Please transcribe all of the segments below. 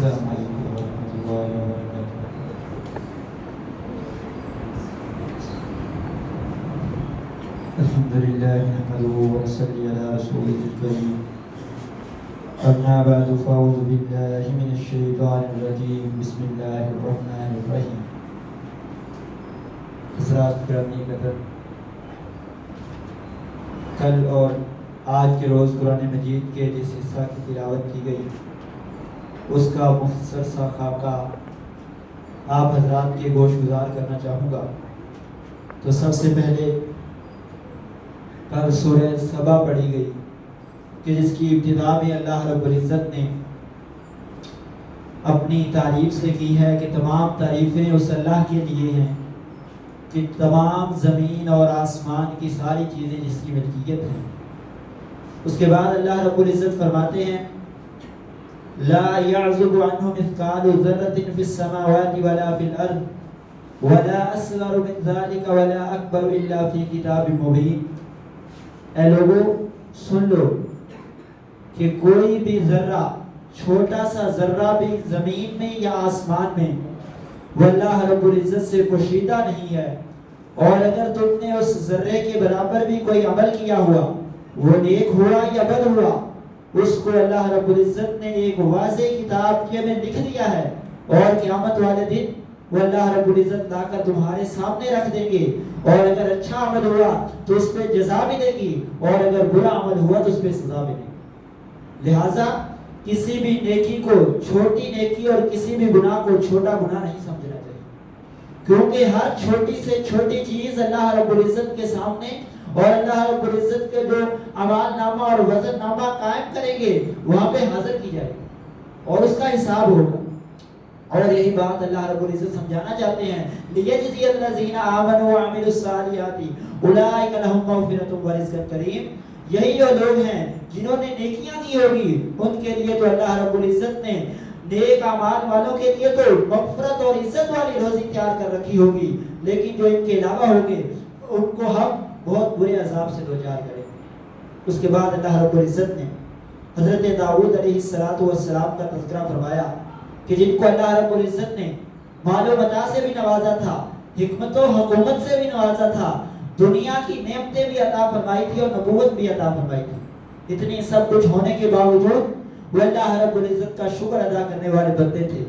السلام علیکم ورحمۃ اللہ وبرکاتہ۔ الحمد للہ نحمده ونصلي على رسوله الكريم، أما بعد فأعوذ بالله من الشيطان الرجيم، بسم الله الرحمن الرحيم۔ حضرات گرامی قدر، کل اور آج کے روز قرآن مجید کے جس حصہ کی تلاوت کی گئی اس کا مختصر سا خاکہ آپ حضرات کے گوش گزار کرنا چاہوں گا۔ تو سب سے پہلے کل سورہ سبا پڑھی گئی کہ جس کی ابتدا میں اللہ رب العزت نے اپنی تعریف سے کی ہے کہ تمام تعریفیں اس اللہ کے لیے ہیں کہ تمام زمین اور آسمان کی ساری چیزیں جس کی ملکیت ہیں۔ اس کے بعد اللہ رب العزت فرماتے ہیں لا يعزب عنه مثقال ذرة في السماوات ولا في الأرض ولا أصغر من ذلك ولا أكبر إلا في كتاب مبين۔ اے لوگو سن لو کہ کوئی بھی ذرہ، چھوٹا سا ذرہ بھی زمین میں یا آسمان میں وہ اللہ رب العزت سے پوشیدہ نہیں ہے، اور اگر تم نے اس ذرے کے برابر بھی کوئی عمل کیا ہوا، وہ نیک ہوا یا بد ہوا، اس کو اللہ رب العزت نے ایک واضح کتاب میں لکھ دیا ہے، اور قیامت والے دن وہ اللہ رب العزت لا کر تمہارے سامنے رکھ دیں گے، اور اگر اچھا عمل ہوا تو اس پہ جزا ملے گی، اور اگر برا عمل ہوا تو اس پہ سزا ملے گی۔ لہٰذا کسی بھی نیکی کو چھوٹی نیکی اور کسی بھی گناہ کو چھوٹا گناہ نہیں سمجھنا چاہیے، کیونکہ ہر چھوٹی سے چھوٹی چیز اللہ رب العزت کے سامنے اور اللہ رب العزت کے جو اعمال نامہ اور وزن نامہ قائم کریں گے وہاں پہ حاضر کی جائے گی اور اس کا حساب ہوگا۔ اور یہی بات اللہ رب العزت سمجھانا چاہتے ہیں لِيَجْزِيَ الَّذِينَ آمَنُوا وَعَمِلُوا الصَّالِحَاتِ أُولَٰئِكَ لَهُم مَّغْفِرَةٌ وَرِزْقٌ كَرِيمٌ۔ یہی وہ لوگ ہیں جنہوں نے نیکیاں کی ہوگی، ان کے لیے تو اللہ رب العزت نے نیک اعمال والوں کے لیے تو مغفرت اور عزت والی روزی تیار کر رکھی ہوگی، لیکن جو ان کے علاوہ ہوگے ان کو ہم بہت برے عذاب سے دوچار کریں گے۔ اس کے بعد اللہ رب العزت نے حضرت داؤد علیہ السلام کا تذکرہ فرمایا کہ جن کو اللہ رب العزت نے مال و متاع سے بھی نوازا تھا، حکمت و حکومت سے بھی نوازا تھا، دنیا کی نعمتیں بھی عطا فرمائی تھی اور نبوت بھی عطا فرمائی تھی، اتنی سب کچھ ہونے کے باوجود وہ اللہ رب العزت کا شکر ادا کرنے والے بندے تھے۔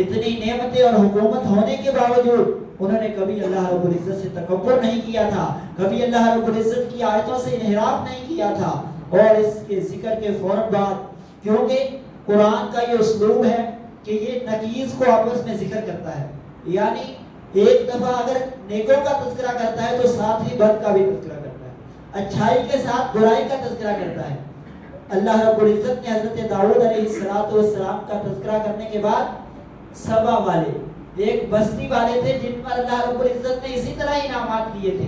اتنی نعمتیں اور حکومت ہونے کے باوجود انہوں نے کبھی اللہ رب العزت سے تکبر نہیں کیا تھا، کبھی اللہ رب العزت کی آیتوں سے انحراف نہیں کیا تھا۔ اور اس کے ذکر کے فوراً بعد، کیونکہ قرآن کا یہ اسلوب ہے کہ یہ نقیض کو آپس میں ذکر کرتا ہے، یعنی ایک دفعہ اگر نیکوں کا تذکرہ کرتا ہے تو ساتھ ہی بد کا بھی تذکرہ کرتا ہے، اچھائی کے ساتھ برائی کا تذکرہ کرتا ہے۔ اللہ رب العزت نے حضرت داؤد علیہ السلام کا تذکرہ کرنے کے بعد سبا والے ایک بستی والے تھے جن پر اللہ رب العزت نے اسی طرح انعامات کیے تھے،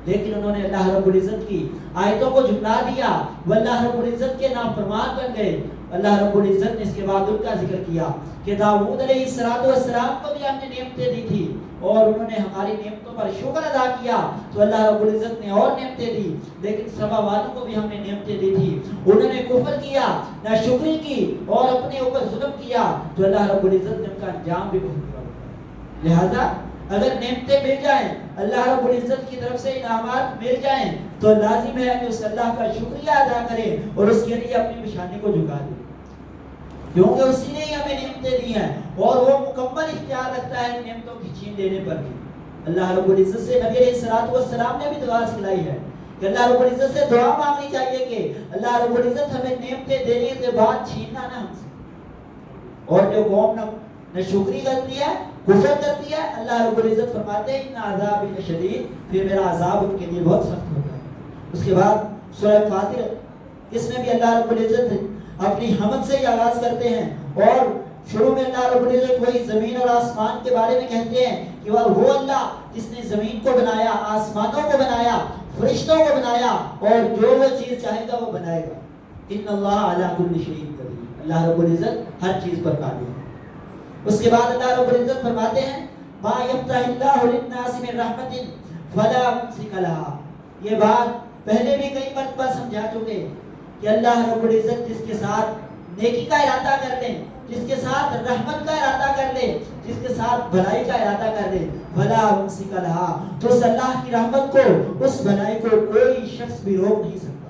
لیکن انہوں نے اللہ رب العزت کی آیتوں کو جھٹلا دیا، وہ اللہ رب العزت کے نافرمان بن گئے۔ اللہ رب العزت نے اس کے بعد ان کا ذکر کیا کہ داؤد علیہ السلام کو بھی ہم نے نعمتیں دی تھی اور انہوں نے ہماری نعمتوں پر شکر ادا کیا تو اللہ رب العزت نے اور نعمتیں دی، لیکن سبا والوں کو بھی ہم نے نعمتیں دی تھی، انہوں نے کفر کیا، ناشکری کی اور اپنے اوپر ظلم کیا تو اللہ رب العزت نے ان کا انجام بھی بہت برا کیا۔ لہذا اگر نعمتیں مل جائیں، اللہ رب العزت کی طرف سے انعامات مل جائیں تو لازم ہے کہ اس اللہ کا شکریہ ادا کریں اور اس کے لیے اپنی پیشانی کو جھکا دیں، کیونکہ اسی نے ہی ہمیں نعمتیں دی ہیں اور وہ مکمل اختیار رکھتا ہے نعمتوں کی چھین لینے پر بھی۔ اللہ رب العزت سے نبی علیہ السلام نے بھی دعا سکھلائی ہے کہ اللہ رب العزت سے دعا مانگنی چاہیے کہ اللہ رب العزت ہمیں نعمتیں دینے کے بعد چھیننا نہ ہم سے۔ اور جو قوم نہ شکری کرتی ہے، کفر کرتی ہے، اللہ رب العزت فرماتے ہیں ان عذاب شدید، پھر میرا عذاب ان کے لیے بہت سخت ہوتا ہے۔ اس کے بعد سورہ فاتر، اس میں بھی اللہ رب العزت اپنی حمد سے ہی آغاز کرتے ہیں اور شروع میں اللہ رب العزت وہی زمین اور آسمان کے بارے میں کہتے ہیں کہ وہ اللہ جس نے زمین کو بنایا، آسمانوں کو بنایا، فرشتوں کو بنایا اور جو وہ چیز چاہے گا وہ بنائے گا۔ ان اللہ علی کل شیء قدیر، اللہ رب العزت ہر چیز پر قادر ہے۔ اس کے بعد اللہ رب العزت فرماتے ہیں ما یفتح اللہ للناس من رحمت فلا ممسک لها۔ یہ بات پہلے بھی کئی مرتبہ سمجھا چکے کہ اللہ رب العزت جس کے ساتھ نیکی کا ارادہ کر لیں، جس کے ساتھ رحمت کا ارادہ کر لے، جس کے ساتھ بھلائی کا ارادہ کر لے، فلا ممسک لہا، تو اس اللہ کی رحمت کو، اس بھلائی کو کوئی شخص بھی روک نہیں سکتا۔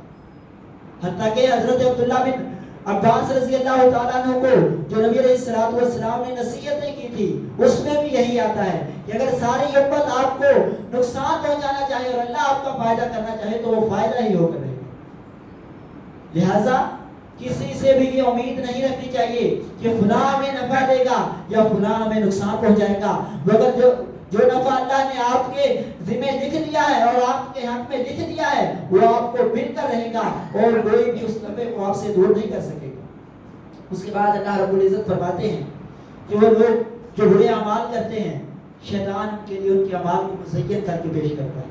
حتیٰ کہ حضرت عبداللہ بن عباس رضی اللہ تعالیٰ عنہ کو جو نبی علیہ السلام نے نصیحتیں کی تھی، اس میں بھی یہی آتا ہے کہ اگر ساری امت آپ کو نقصان پہنچانا چاہے اور اللہ آپ کا فائدہ کرنا چاہے تو وہ فائدہ ہی ہو کر رہے گا۔ لہٰذا کسی سے بھی یہ امید نہیں رکھنی چاہیے کہ فلاں ہمیں نفع دے گا یا فلاں ہمیں نقصان پہنچائے گا، مگر جو نفع اللہ نے آپ کے ذمہ لکھ دیا ہے اور آپ کے حق میں لکھ دیا ہے وہ آپ کو مل کر رہے گا اور کوئی بھی اس نفع کو آپ سے دور نہیں کر سکے گا۔ اس کے بعد اللہ رب العزت فرماتے ہیں کہ وہ لوگ جو برے اعمال کرتے ہیں، شیطان کے لیے ان کے اعمال کو مزین کر کے پیش کرتا ہے،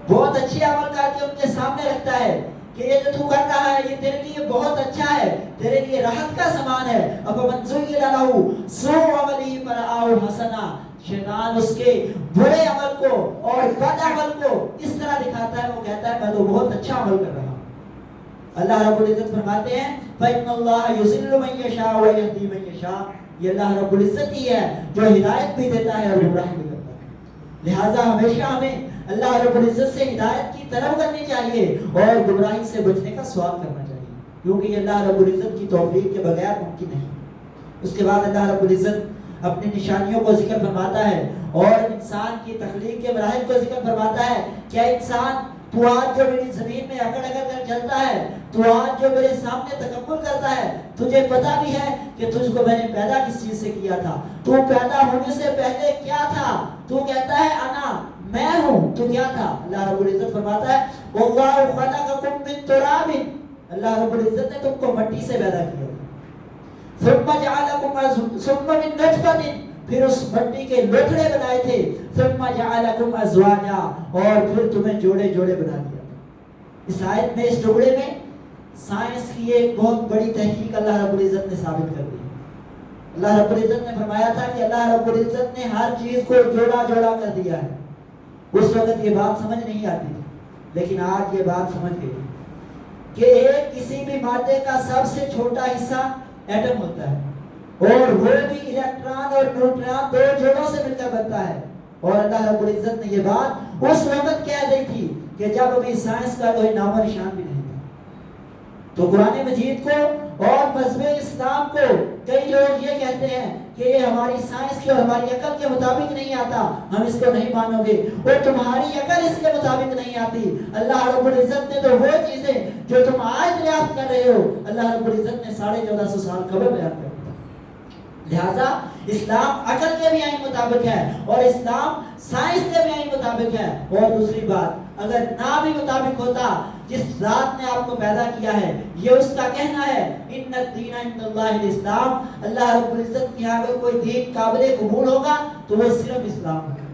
بہت اچھے عمل کر کے ان کے سامنے رکھتا ہے کہ یہ جو تو کر رہا ہے یہ تیرے لیے بہت اچھا ہے، تیرے لیے راحت کا سامان ہے۔ افمن زین لہ سوء عملہ فرآہ حسنا، شیطان اس کے برے عمل کو اور بد عمل کو اس طرح دکھاتا ہے، وہ کہتا ہے میں تو بہت اچھا عمل کر رہا ہوں۔ اللہ رب العزت فرماتے ہیں فإن اللہ یضل من یشاء ویہدی من یشاء، یہ اللہ رب العزت ہی ہے جو ہدایت بھی دیتا ہے اور گمراہ بھی کرتا ہے۔ لہٰذا ہمیشہ ہمیں اللہ رب العزت سے ہدایت کی طلب کرنی چاہیے اور گمراہی سے بچنے کا سوال کرنا چاہیے، کیونکہ یہ اللہ رب العزت کی توفیق کے بغیر ممکن نہیں۔ اس کے بعد اللہ رب العزت اپنی نشانیوں کو ذکر فرماتا ہے اور انسان کی تخلیق کے مراحل کو ذکر فرماتا ہے۔ کیا انسان تو آج جو میری زمین میں اکڑ اکڑ کر چلتا ہے، تو آج جو میرے سامنے تکبر کرتا ہے، تجھے پتا بھی ہے کہ تجھ کو میں نے پیدا کس چیز سے کیا تھا؟ تو پیدا ہونے سے پہلے کیا تھا؟ تو کہتا ہے انا، میں ہوں، تو کیا تھا؟ اللہ رب العزت فرماتا ہے واللہ خلقکم من تراب، اللہ رب العزت نے تم کو مٹی سے پیدا کیا، ثم جعلکم ثم من نطفۃ، پھر اس مٹی کے لوتھڑے بنائے تھے، ثم جعلکم ازواجا، اور پھر تمہیں جوڑے جوڑے بنا دیا۔ اس آیت میں، اس ٹکڑے میں سائنس کی ایک بہت بڑی تحقیق اللہ رب العزت نے ثابت کر دی۔ اللہ رب العزت نے فرمایا تھا کہ اللہ رب العزت نے ہر چیز کو جوڑا جوڑا کر دیا ہے۔ اس وقت یہ بات سمجھ نہیں آتی تھی، لیکن آج یہ بات سمجھ گئی کہ ایک کسی بھی مادے کا سب سے چھوٹا حصہ ایٹم ہوتا ہے، اور وہ بھی الیکٹران اور نیوٹران دو جوڑوں سے مل کر بنتا ہے۔ اور اللہ رب العزت نے یہ بات اس وقت کہہ دی تھی کہ جب ابھی سائنس کا کوئی نام و نشان بھی نہیں تھا۔ تو قرآن مجید کو اور مذہب اسلام کو کئی لوگ یہ کہتے ہیں کہ یہ ہماری سائنس کی اور ہماری عقل کے مطابق نہیں آتا، ہم اس کو نہیں مانو گے، اور تمہاری عقل اس کے مطابق نہیں آتی۔ اللہ رب العزت نے تو وہ چیزیں جو تم آج دریافت کر رہے ہو، اللہ رب العزت نے 1450 سال قبل بیان کر دیا۔ لہذا اسلام عقل کے بھی آئین مطابق ہے اور اسلام سائنس کے بھی آئین مطابق ہے۔ اور دوسری بات، اگر نہ بھی مطابق ہوتا، جس ذات نے آپ کو پیدا کیا ہے یہ اس کا کہنا ہے ان الدین عند اللہ الاسلام، اللہ رب العزت کے یہاں اگر کوئی دین قابل قبول ہوگا تو وہ صرف اسلام ہوگا۔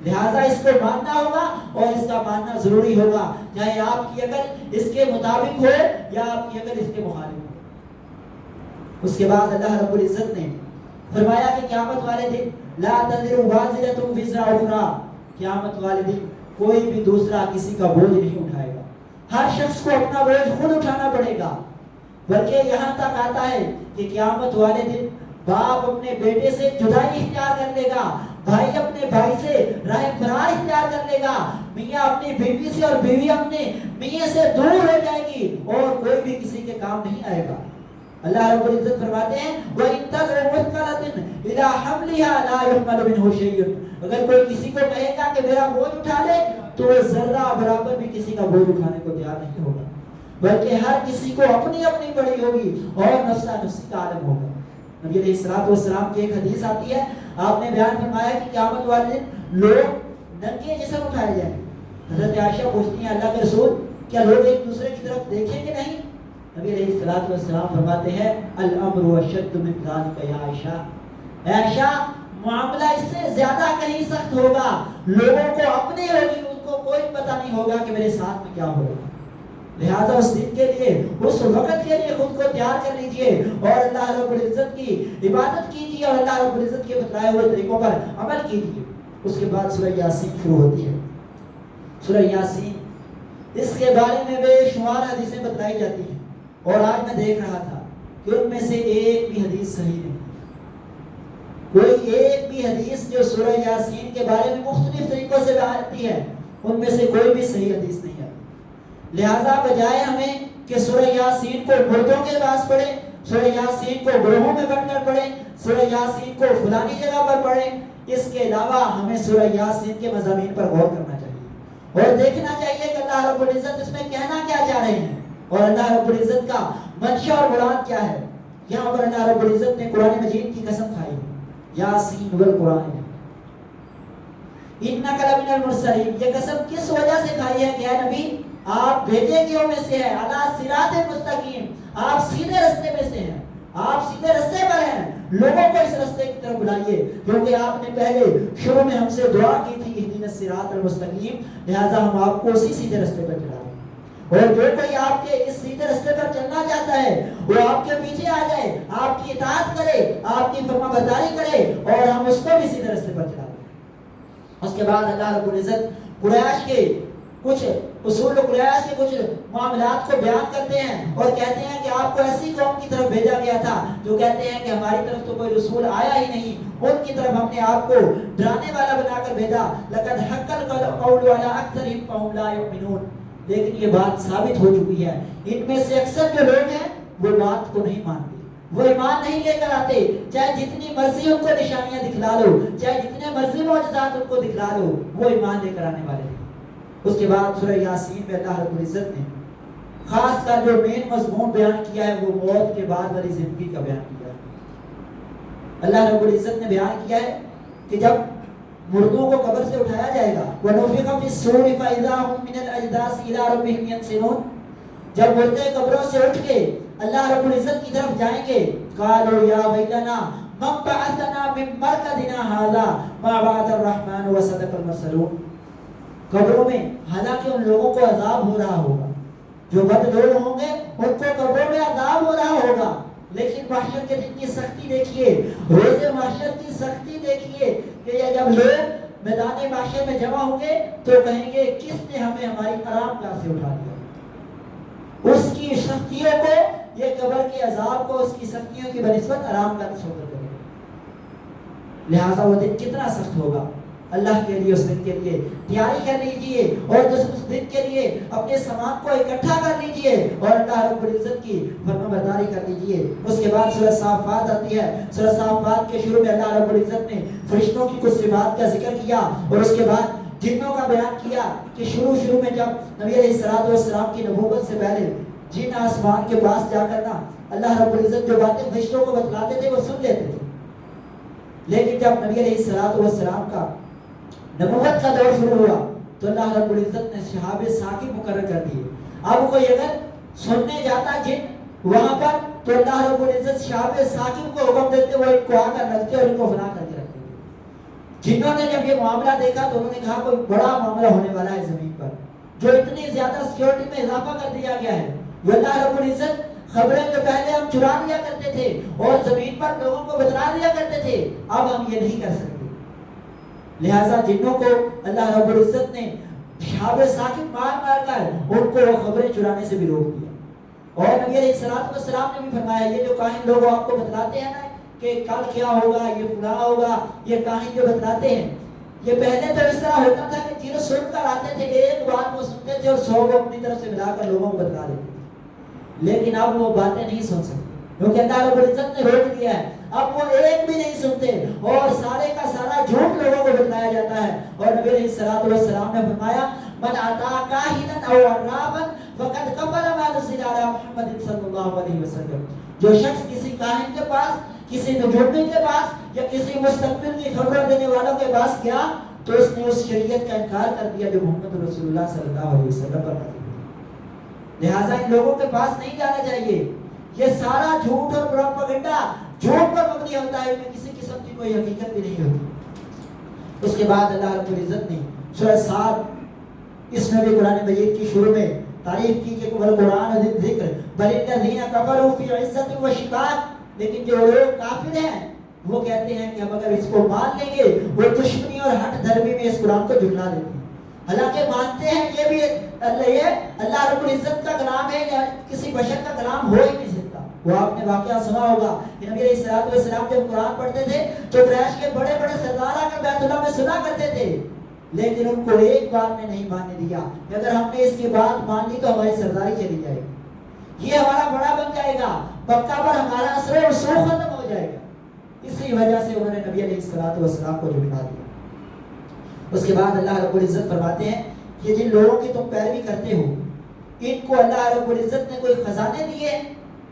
لہٰذا اس کو ماننا ہوگا اور اس کا ماننا ضروری ہوگا، چاہے آپ کی عقل اس کے مطابق ہو یا آپ کی عقل اس کے مخالف ہو۔ اس کے بعد اللہ رب العزت نے فرمایا کہ قیامت والے دن لا تزر وازرۃ وزر اخری، قیامت والے دن کوئی بھی دوسرا کسی کا بوجھ نہیں اٹھائے گا، ہر شخص کو اپنا بوجھ خود اٹھانا پڑے گا۔ بلکہ یہاں تک آتا ہے کہ قیامت والے دن باپ اپنے بیٹے سے جدائی اختیار کر لے گا، بھائی اپنے بھائی سے راہ فرار اختیار کر لے گا، میاں اپنی بیوی سے اور بیوی اپنے میاں سے دور ہو جائے گی اور کوئی بھی کسی کے کام نہیں آئے گا۔ اللہ رب العزت فرماتے ہیں وَإِن تَدْعُ مُثْقَلَةٍ إِلَىٰ حَمْلِهَا لَا يُحْمَلُ مِنْهُ شَيْءٌ، اگر کوئی کسی کو کہے گا کہ میرا بوجھ اٹھا لے تو وہ ذرہ برابر بھی کسی کا بوجھ اٹھانے کو تیار نہیں ہوگا، بلکہ ہر کسی کو اپنی اپنی بڑی ہوگی اور نفسا نفسی کا عالم ہوگا۔ نبی علیہ الصلوۃ والسلام کی ایک حدیث آتی ہے، آپ نے بیان فرمایا کہ قیامت والے دن لوگ ننگے جسم اٹھائے جائیں۔ حضرت عائشہ پوچھتی ہیں اللہ کے رسول کیا لوگ ایک دوسرے کی طرف دیکھیں گے نہیں؟ نبی علیہ الصلوۃ والسلام فرماتے ہیں الامر اشد من ذلک یا عائشہ، عائشہ معاملہ اس سے زیادہ کہیں سخت ہوگا، لوگوں کو اپنے ہوگی، ان کو کوئی پتہ نہیں ہوگا کہ میرے ساتھ میں کیا ہوگا۔ لہذا اس دن کے لیے، اس وقت کے لیے خود کو تیار کر لیجئے اور اللہ رب العزت کی عبادت کیجئے اور اللہ رب العزت کے بتائے ہوئے طریقوں پر عمل کیجئے۔ اس کے بعد سورہ یاسین شروع ہوتی ہے۔ سورہ یاسین، اس کے بارے میں بے شمار حدیثیں بتائی جاتی ہیں، اور آج میں دیکھ رہا تھا کہ ان میں سے ایک بھی حدیث صحیح نہیں، کوئی ایک بھی حدیث جو سورہ یاسین کے بارے میں مختلف طریقوں سے آتی ہے ان میں سے کوئی بھی صحیح حدیث نہیں آتی۔ لہذا بجائے ہمیں کہ سورہ یاسین کو مردوں کے پاس پڑھیں، سورہ یاسین کو گروہوں میں بٹ کر پڑھیں، سورہ یاسین کو فلانی جگہ پر پڑھیں، اس کے علاوہ ہمیں سورہ یاسین کے مضامین پر غور کرنا چاہیے اور دیکھنا چاہیے کہ اللہ رب العزت اس میں کہنا کیا چاہ رہے ہیں اور اللہ رب العزت کا منشا اور مراد کیا ہے۔ یہاں پر اللہ رب العزت نے قرآن مجید کی قسم کھائی، یاسین والقرآن انک لمن المرسلین، یہ قسم کس وجہ سے کھائی ہے کہ اے نبی آپ بھیجے گئے میں سے ہے، علی صراط مستقیم، آپ سیدھے راستے میں سے ہیں، آپ سیدھے راستے پر ہیں، لوگوں کو اس راستے کی طرف بلائیے، کیونکہ آپ نے پہلے شروع میں ہم سے دعا کی تھی اہدنا الصراط المستقیم، لہذا ہم آپ کو اسی سیدھے راستے پر چلائیں، اور جو کوئی آپ کے اس سیدھے راستے پر چلنا چاہتا ہے وہ آپ کے پیچھے آ جائے، آپ کی اطاعت کرے، آپ کی فرما برداری کرے اور ہم اس کو بھی سیدھے راستے پر چلائیں۔ اس کے بعد اللہ رب العزت قریش کے کچھ اصول و قریش کے کچھ معاملات کو بیان کرتے ہیں اور کہتے ہیں کہ آپ کو ایسی قوم کی طرف بھیجا گیا تھا جو کہتے ہیں کہ ہماری طرف تو کوئی رسول آیا ہی نہیں، ان کی طرف ہم نے آپ کو ڈرانے والا بنا کر بھیجا، لقد حق القول علی اکثرهم فهم لا یؤمنون، لیکن یہ بات ثابت ہو چکی ہے ان میں سے اکثر جو لوگ ہیں وہ بات کو نہیں مانتے، وہ ایمان نہیں لے کر آتے، چاہے جتنی مرضی ان کو نشانیاں دکھلا لو، چاہے جتنے مرضی معجزات ان کو دکھلا لو، وہ ایمان لے کر آنے والے ہیں۔ اس کے بعد سورہ یاسین میں اللہ رب العزت نے خاص کر جو مین مضمون بیان کیا ہے وہ موت کے بعد والی زندگی کا بیان کیا ہے۔ اللہ رب العزت نے بیان کیا ہے کہ جب مردوں کو قبر سے اٹھایا جائے گا، وَنُفِخَ فِي الصُّورِ فَإِذَا هُم مِّنَ الْأَجْدَاثِ إِلَىٰ رَبِّهِمْ يَنسِلُونَ، جب مردے قبروں سے اٹھ کے اللہ رب العزت کی طرف جائیں گے، قالوا یا ویلنا من بعثنا من مرقدنا هذا ما وعد الرحمن وصدق المرسلون، قبروں میں حالانکہ ان لوگوں کو عذاب ہو رہا ہوگا، جو بد لوگ ہوں گے ان کو قبروں میں عذاب ہو رہا ہوگا، لیکن محشر کے دن کی سختی دیکھیے، روز محشر کی سختی دیکھیے کہ یہ جب لوگ میدان محشر میں جمع ہوں گے تو کہیں گے کس نے ہمیں ہماری آرام گاہ سے اٹھا دیا، اس کی سختیوں کو، یہ قبر کے عذاب کو اس کی سختیوں کی بنسبت آرام گاہ سے تصور کریں، لہٰذا وہ دن کتنا سخت ہوگا۔ اللہ کے لیے اس دن کے لیے تیاری کر لیجئے اور اس دن کے لیے اپنے سامان کو اکٹھا کر لیجئے اور اللہ رب العزت کی فرما برداری کر لیجئے۔ اس کے بعد سورہ صافات آتی ہے، سورہ صافات کے شروع میں اللہ رب العزت نے فرشتوں کی کچھ صفات کا ذکر کیا اور اس کے بعد جنوں کا بیان کیا کہ شروع میں جب نبی علیہ السلام کی نبوت سے پہلے جن آسمان کے پاس جا کر نا اللہ رب العزت جو باتیں فرشتوں کو بتلاتے تھے وہ سن لیتے تھے، لیکن جب نبی علیہ السلام کا نبوت کا دور شروع ہوا تو اللہ رب العزت نے شہاب ثاقب مقرر کر دیے۔ اب کوئی اگر سننے جاتا جن وہاں پر تو اللہ رب العزت شہاب ثاقب کو حکم دیتے وہ ان کو آ کر رکھتے اور ان کو فنا کر کے رکھتے تھے۔ جنہوں نے جب یہ معاملہ دیکھا تو انہوں نے کہا کوئی بڑا معاملہ ہونے والا ہے زمین پر، جو اتنی زیادہ سیکورٹی میں اضافہ کر دیا گیا ہے، وہ اللہ رب العزت خبریں جو پہلے ہم چرا لیا کرتے تھے اور زمین پر لوگوں کو بتلا دیا کرتے تھے اب ہم یہ نہیں کر سکتے، لہٰذا جنوں کو اللہ رب العزت نے شہاب ثاقب مار کر ان کو وہ خبریں چرانے سے بھی روک دیا۔ اور نبی علیہ السلام نے بھی فرمایا یہ جو کاہن لوگ آپ کو بتلاتے ہیں نا کہ کل کیا ہوگا، یہ فلاں ہوگا، یہ کاہن جو بتلاتے ہیں، یہ پہلے تو اس طرح ہوتا تھا کہ جنہوں سن کر آتے تھے ایک بات وہ سنتے تھے اور 100 کو اپنی طرف سے ملا کر لوگوں کو بتلا دیتے تھے، لیکن اب وہ باتیں نہیں سن سکتے کیونکہ اللہ رب العزت نے روک دیا ہے، اب وہ ایک بھی نہیں سنتے اور سارے کا سارا جھوٹ لوگوں کو بتلایا جاتا ہے۔ اور نبی علیہ السلام نے فرمایا من اتا کاہنا او عرابا فقد کفر ما نزل علی محمد صلی اللہ علیہ وسلم، جو شخص کسی کاہن کے پاس، کسی نجومی کے پاس یا کسی مستقبل کی خبر دینے والوں کے پاس گیا تو اس نے اس شریعت کا انکار کر دیا جو محمد رسول اللہ صلی اللہ علیہ وسلم پر نازل ہوئی۔ لہٰذا ان لوگوں کے پاس نہیں جانا چاہیے، یہ سارا جھوٹ اور پروپیگنڈا جھوٹ پر مبنی ہوتا ہے، ان میں کسی قسم کی کوئی حقیقت بھی نہیں ہوتی۔ اس کے بعد اللہ رب العزت نے سورہ صاد اس میں بھی قرآن مجید کی شروع میں تعریف کی کہ قرآن ذکر بل الذین کفروا فی عزت و شقاق، لیکن جو لوگ کافر ہیں وہ کہتے ہیں کہ ہم اگر اس کو مان لیں گے وہ دشمنی اور ہٹ دھرمی میں اس قرآن کو جھٹلا دیتے ہیں، حالانکہ مانتے ہیں یہ بھی اللہ رب العزت کا کلام ہے یا کسی بشر کا کلام ہو ہی نہیں سکتا، وہ آپ نے آپ نے واقعہ سنا ہوگا کہ نبی علیہ السلام جب قرآن پڑھتے تھے تو قریش کے بڑے بڑے سردار آ کر بیت اللہ میں سنا کرتے تھے، لیکن ان کو ایک بار میں نہیں ماننے دیا کہ اگر ہم نے اس کی بات مان لی تو ہماری سرداری چلی جائے گی، یہ ہمارا بڑا بن جائے گا، مکہ پر ہمارا اثر و رسوخ ختم ہو جائے گا۔ اسی وجہ سے انہوں نے نبی علیہ السلام کو جھٹلا دیا۔ اس کے بعد اللہ رب العزت فرماتے ہیں کہ جن لوگوں کی تم پیروی کرتے ہو ان کو اللہ رب العزت نے کوئی خزانے دیے ہیں،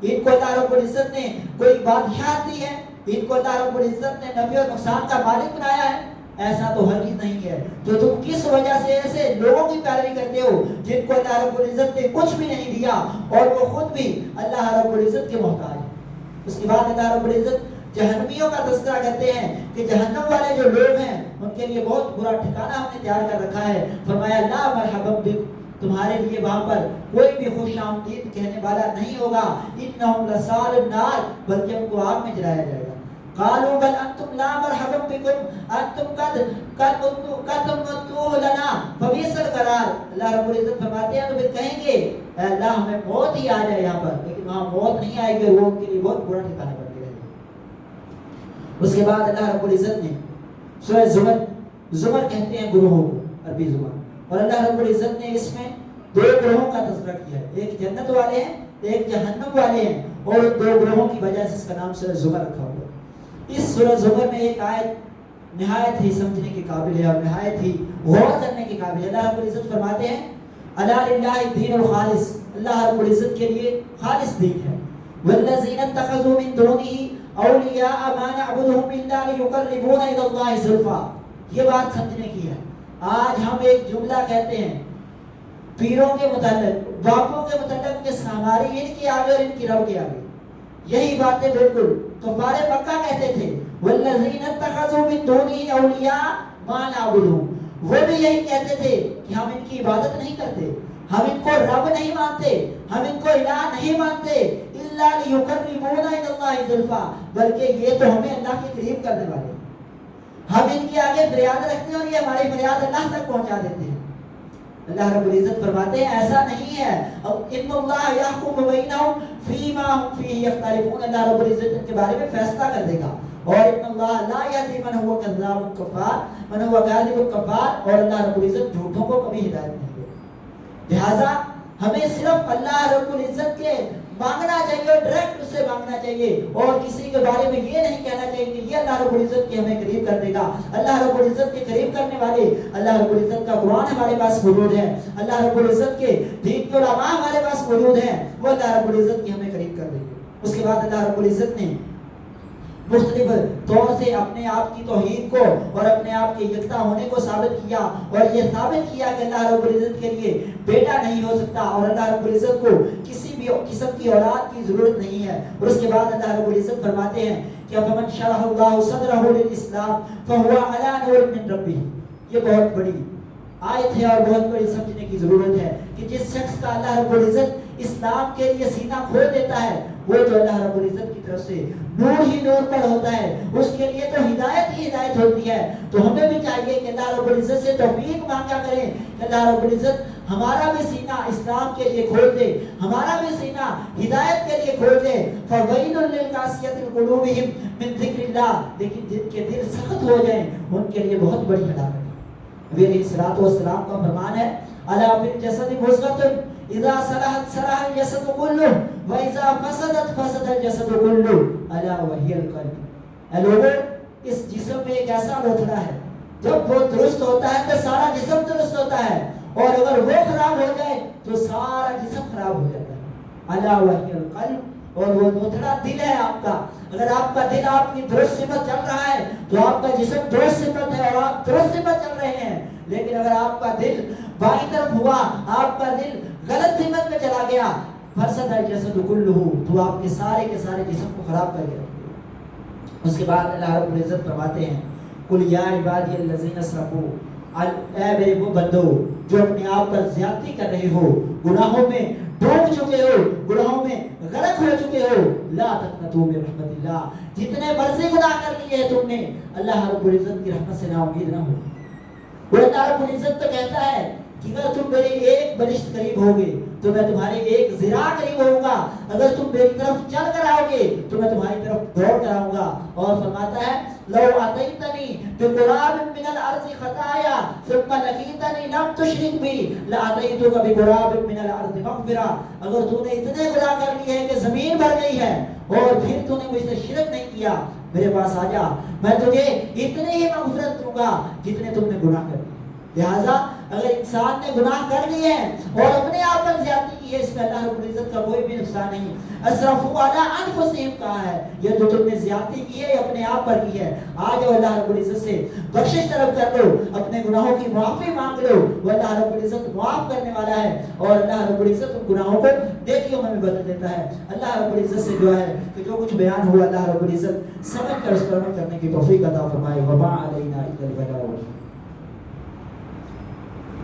ان کو اللہ رب العزت نے کوئی بادشاہت دی ہے، ان کو اللہ رب العزت نے نفع اور نقصان کا مالک بنایا ہے، ایسا تو ہرگز نہیں ہے۔ تو تم کس وجہ سے ایسے لوگوں کی پیروی کرتے ہو جن کو اللہ رب العزت نے کچھ بھی نہیں دیا اور وہ خود بھی اللہ رب العزت کے محتاج ہیں۔ اس کے بعد اللہ رب العزت جہنمیوں کا تذکرہ کرتے ہیں کہ جہنم والے جو لوگ ہیں ان کے لیے بہت برا ٹھکانہ ہم نے تیار کر رکھا ہے۔ فرمایا لا مرحبا بک، تمہارے لیے وہاں پر کوئی بھی خوش آمدید کہنے والا نہیں ہوگا۔ انہم لصال النار، بلکہ ان کو آگ میں جلایا جائے گا۔ قالوا بل انتم لا مرحبا بكم انتم قد متوه لنا فبئس القرار۔ اللہ رب العزت فرماتے ہیں تو پھر کہیں گے اے اللہ ہمیں موت ہی آ جائے یہاں پر، لیکن وہاں موت نہیں آئے گی، وہ ان کے لیے بہت برا ٹھکانہ بن گیا۔ اس کے بعد اللہ رب العزت نے سورہ زمر کہتے ہیں گروہوں کو، عربی زبان، اور اللہ رب العزت نے اس میں دو گروہوں کا تذکرہ کیا ہے، ایک جنت والے ہیں ایک جہنم والے ہیں، اور دو گروہوں کی وجہ سے اس کا نام سورہ زمر رکھا ہوا ہے۔ اس سورہ زمر میں ایک آیت نہایت ہی سمجھنے کے قابل ہے اور نہایت ہی غور کرنے کے قابل ہے۔ اللہ رب العزت فرماتے ہیں الا للہ الدین الخالص، اللہ رب العزت کے لیے خالص دین ہے۔ والذین اتخذوا من دونه اولیاء ما نعبدهم الا ليقربونا الى الله زلفا، یہ بات سمجھنے کی ہے۔ آج ہم ایک جملہ کہتے ہیں پیروں کے متعلق، باپوں کے متعلق کہ ہماری ان کے آگے اور ان کی رب کے آگے، یہی باتیں بالکل کفار مکہ کہتے تھے والذین اتخذوا من دونه اولیاء ما نعبدهم، وہ بھی یہی کہتے تھے کہ ہم ان کی عبادت نہیں کرتے، ہم ان کو رب نہیں مانتے، ہم ان کو الہ نہیں مانتے، الا لیقربونا الی اللہ زلفا، بلکہ یہ تو ہمیں اللہ کے قریب کرنے والے، ہم ان کے آگے فریاد رکھتے ہیں اور یہ ہماری فریاد اللہ تک پہنچا دیتے ہیں۔ اللہ رب العزت فرماتے ہیں ایسا نہیں ہے، ان اللہ یحکم بینہم فیما ہم فیہ یختلفون، اللہ رب العزت ان کے بارے میں فیصلہ کر دے گا، اور ان اللہ لا یہدی من هو کذاب کفار من هو کاذب کفار، اور اللہ رب العزت جھوٹوں کو کبھی ہدایت نہیں دے۔ لہذا ہمیں صرف اللہ رب العزت کے مانگنا چاہیے اور ڈائریکٹ اس سے مانگنا چاہیے، اور کسی کے بارے میں یہ نہیں کہنا چاہیے کہ یہ اللہ رب العزت کے ہمیں قریب کر دے گا۔ اللہ رب العزت کے قریب کرنے والے، اللہ رب العزت کا قرآن ہمارے پاس موجود ہے، اللہ رب العزت کے دین کے علماء ہمارے پاس موجود ہیں، وہ اللہ رب العزت کی ہمیں قریب کر دیں گے۔ اس کے بعد اللہ رب العزت نے مختلف طور سے اپنے آپ کی توحید کو اور اپنے آپ کے یکتا ہونے کو ثابت کیا، اور یہ ثابت کیا کہ اللہ رب العزت کے لیے بیٹا نہیں ہو سکتا، اور اللہ رب العزت کو کسی بھی قسم کی اولاد کی ضرورت نہیں ہے۔ اور اس کے بعد اللہ رب العزت فرماتے ہیں کہ فمن شرح اللہ صدرہ للاسلام فهو علی نور من ربہ، یہ بہت بڑی آیت ہے اور بہت بڑی سمجھنے کی ضرورت ہے کہ جس شخص کا اللہ رب العزت اسلام کے لیے سینہ کھول دیتا ہے وہ تو اللہ رب العزت کی طرف سے نور ہی نور پر ہوتا ہے، اس کے لیے تو ہدایت ہی ہدایت ہوتی ہے۔ تو ہمیں بھی چاہیے کہ اللہ رب العزت سے توفیق مانگا کریں کہ اللہ رب العزت ہمارا بھی سینہ اسلام کے لیے کھول دے، ہمارا بھی سینہ ہدایت کے لیے کھول دے۔ فَوَيْلٌ لِلْقَاسِيَةِ قُلُوبِهِمْ مِنْ ذِكْرِ اللَّهِ، لیکن جن کے دل سخت ہو جائیں ان کے لیے بہت بڑی ہلاکت ہے۔ نبی علیہ الصلوۃ والسلام کا فرمان ہے الا فی الجسد مضغۃ اذا صلحت صلح الجسد كله واذا فسدت فسد الجسد كله الا وهي القلب۔ اے لوگوں، اس جسم میں ایک ایسا لوتھڑا ہے جب وہ درست ہوتا ہے تو سارا جسم درست ہوتا ہے، اور اگر وہ خراب ہو جائے تو سارا جسم خراب ہو جاتا ہے۔ الا وهي القلب، اور وہ لوتھڑا دل ہے آپ کا۔ اگر آپ کا دل آپ کی درست سمت چل رہا ہے تو آپ کا جسم درست سمت ہے اور آپ درست سمت چل رہے ہیں، لیکن اگر آپ کا دل بائیں طرف ہوا، آپ کا دل غلط سمت میں چلا گیا، فسد الجسد کلہ، تو آپ کے سارے جسم کو خراب کر گیا۔ اس کے بعد اللہ رب العزت فرماتے ہیں قل یا عبادی الذین اسرفوا، اے میرے وہ بندو جو اپنے آپ پر زیادتی کر رہے ہو، گناہوں میں ڈوب چکے ہو، گناہوں میں غرق ہو چکے ہو، لا تقنطوا من رحمت اللہ، جتنے مرضی گناہ کر لیے تم نے اللہ رب العزت کی رحمت سے نا امید نہ ہو۔ اور اللہ رب العزت تو کہتا ہے کہ اگر تم میرے ایک بلشت قریب ہوگے تو میں تمہارے ایک ذراع قریب ہوں گا، اگر تم میری طرف چل کر آؤ گے تو میں تمہاری طرف دوڑ کر آؤں گا۔ اور فرماتا ہے لو اتیتنی بقراب من الارض خطایا ثم لقیتنی لم تشرک بی لاتیتک بقراب من الارض مغفرہ، اگر تو نے اتنے گناہ کر لیے ہیں کہ زمین بھر گئی ہے اور پھر تو نے مجھ سے شرک نہیں کیا، میرے پاس آ جا، میں تجھے اتنے ہی مغفرت دوں گا جتنے تم نے گناہ کر لیے۔ لہٰذا اگر انسان نے گناہ کر لیے ہیں اور اپنے آپ پر زیادتی کی ہے، اس میں اللہ رب العزت کا کوئی بھی نقصان نہیں۔ اسرفوا علی انفسہم کہا ہے، یہ جو تم نے زیادتی کی ہے یہ اپنے آپ پر کی ہے۔ آ جاؤ اللہ رب العزت سے بخشش طلب کر لو، اپنے گناہوں کی معافی مانگ لو، وہ اللہ رب العزت معاف کرنے والا ہے، اور اللہ رب العزت ان گناہوں کو نیکیوں میں بدل دیتا ہے۔ اللہ رب العزت سے دعا ہے کہ جو کچھ بیان ہوا اللہ رب العزت سمجھ کر اس پر عمل کرنے کی توفیق عطا فرمائے۔ وما علینا الا البلاغ۔